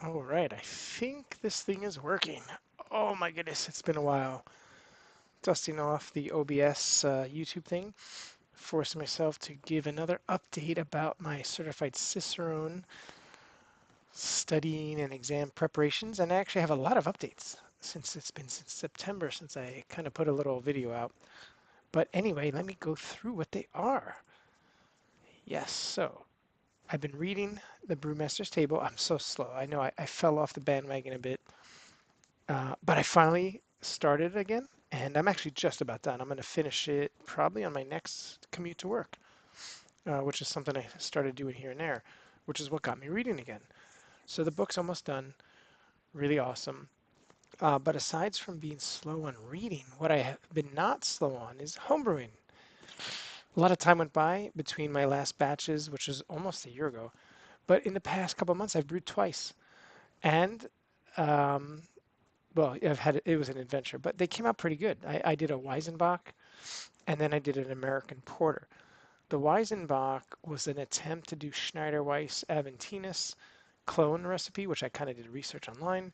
All right, I think this thing is working. Oh my goodness, it's been a while. Dusting off the OBS YouTube thing, forcing myself to give another update about my certified Cicerone studying and exam preparations. And I actually have a lot of updates since it's been since September since I kind of put a little video out. But anyway, let me go through what they are. Yes, so I've been reading the Brewmasters Table. I'm so slow. I know I fell off the bandwagon a bit. But I finally started again, and I'm actually just about done. I'm going to finish it probably on my next commute to work, which is something I started doing here and there, which is what got me reading again. So the book's almost done, really awesome. But aside from being slow on reading, what I have been not slow on is homebrewing. A lot of time went by between my last batches, which was almost a year ago. But in the past couple of months, I've brewed twice, and um, well, it was an adventure, but they came out pretty good. I did a Weizenbach and then I did an American Porter. The Weizenbach was an attempt to do Schneider Weiss Aventinus clone recipe, which I kind of did research online.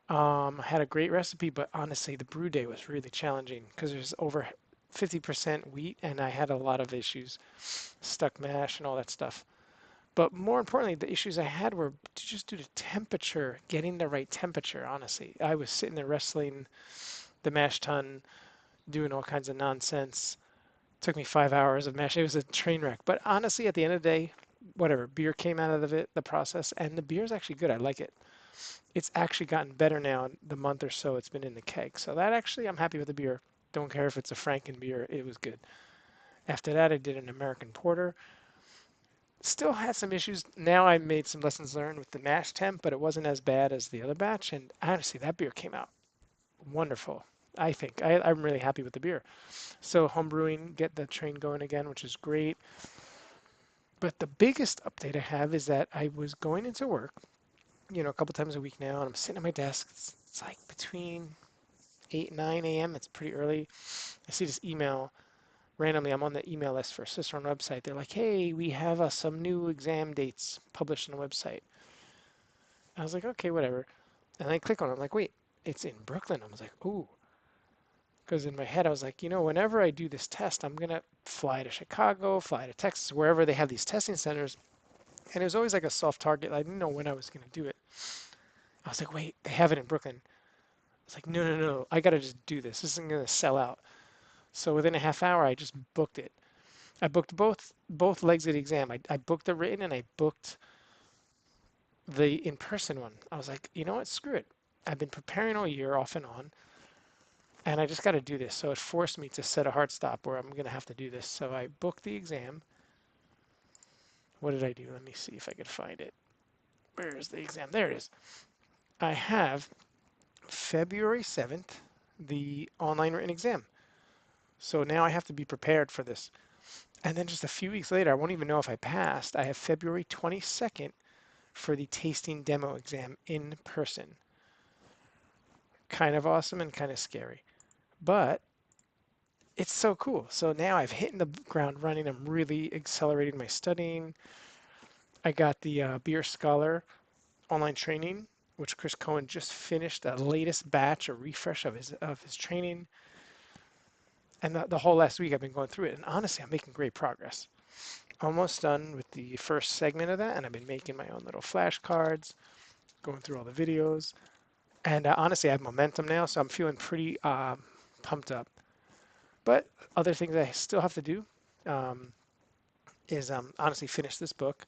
I had a great recipe, but honestly, the brew day was really challenging because there's over 50% wheat and I had a lot of issues, stuck mash and all that stuff. But more importantly, the issues I had were just due to temperature, getting the right temperature, honestly. I was sitting there wrestling the mash tun, doing all kinds of nonsense. It took me 5 hours of mash. It was a train wreck. But honestly, at the end of the day, whatever, beer came out of it, the process, and the beer is actually good. I like it. It's actually gotten better now the month or so it's been in the keg. So that actually, I'm happy with the beer. Don't care if it's a Franken beer, it was good. After that, I did an American Porter. Still had some issues. Now I made some lessons learned with the mash temp, but it wasn't as bad as the other batch. And honestly, that beer came out wonderful. I think I'm really happy with the beer. So homebrewing, get the train going again, which is great. But the biggest update I have is that I was going into work, a couple times a week now, and I'm sitting at my desk. It's like between 8 and 9 a.m. It's pretty early. I see this email randomly. I'm on the email list for a Cicerone website. They're like, hey, we have some new exam dates published on the website. I was like, okay, whatever. And I click on it. I'm like, wait, it's in Brooklyn. I was like, ooh. Because in my head, I was like, whenever I do this test, I'm going to fly to Chicago, fly to Texas, wherever they have these testing centers. And it was always like a soft target. I didn't know when I was going to do it. I was like, wait, they have it in Brooklyn. It's like, no, no, no. I got to just do this. This isn't going to sell out. So within a half hour, I just booked it. I booked both legs of the exam. I booked the written and I booked the in-person one. I was like, you know what? Screw it. I've been preparing all year off and on, and I just got to do this. So it forced me to set a hard stop where I'm going to have to do this. So I booked the exam. What did I do? Let me see if I could find it. Where is the exam? There it is. I have February 7th, the online written exam. So now I have to be prepared for this. And then just a few weeks later, I won't even know if I passed. I have February 22nd for the tasting demo exam in person. Kind of awesome and kind of scary. But it's so cool. So now I've hit the ground running. I'm really accelerating my studying. I got the Beer Scholar online training, which Chris Cohen just finished the latest batch, a refresh of his training. And the whole last week I've been going through it. And honestly, I'm making great progress. Almost done with the first segment of that. And I've been making my own little flashcards, going through all the videos. And honestly, I have momentum now. So I'm feeling pretty pumped up. But other things I still have to do um, is honestly finish this book,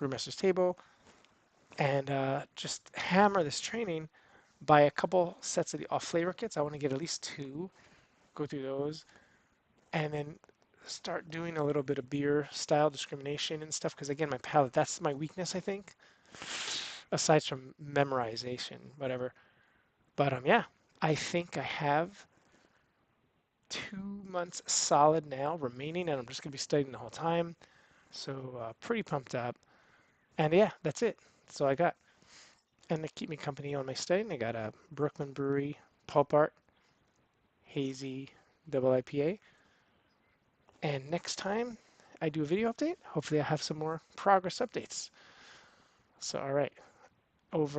Brewmasters Table, and just hammer this training, buy a couple sets of the off flavor kits. I want to get at least two, go through those, and then start doing a little bit of beer style discrimination and stuff. Because again, my palate, that's my weakness, I think, aside from memorization, whatever. But yeah, I think I have 2 months solid now remaining, and I'm just going to be studying the whole time. So pretty pumped up. And yeah, that's it. That's all I got. And to keep me company on my studying, I got a Brooklyn Brewery Pulp Art Hazy Double IPA. And next time I do a video update, hopefully I'll have some more progress updates. So, all right. over